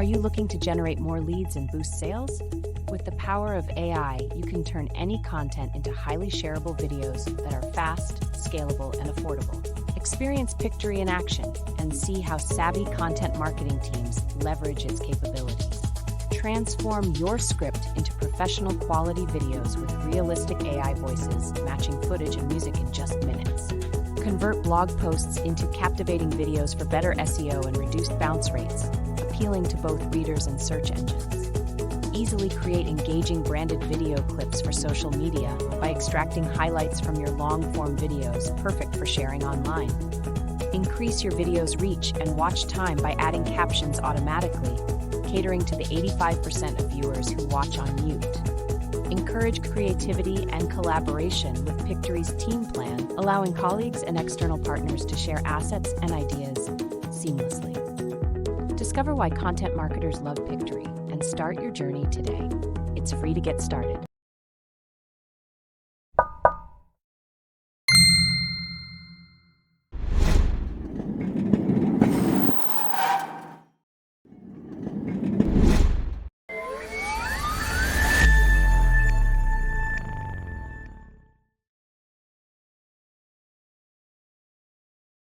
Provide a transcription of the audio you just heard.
Are you looking to generate more leads and boost sales? With the power of AI, you can turn any content into highly shareable videos that are fast, scalable, and affordable. Experience Pictory in action and see how savvy content marketing teams leverage its capabilities. Transform your script into professional quality videos with realistic AI voices, matching footage and music in just minutes. Convert blog posts into captivating videos for better SEO and reduced bounce rates, appealing to both readers and search engines. Easily create engaging branded video clips for social media by extracting highlights from your long-form videos, perfect for sharing online. Increase your video's reach and watch time by adding captions automatically, catering to the 85% of viewers who watch on mute. Encourage creativity and collaboration with Pictory's team plan, allowing colleagues and external partners to share assets and ideas seamlessly. Discover why content marketers love Pictory and start your journey today. It's free to get started.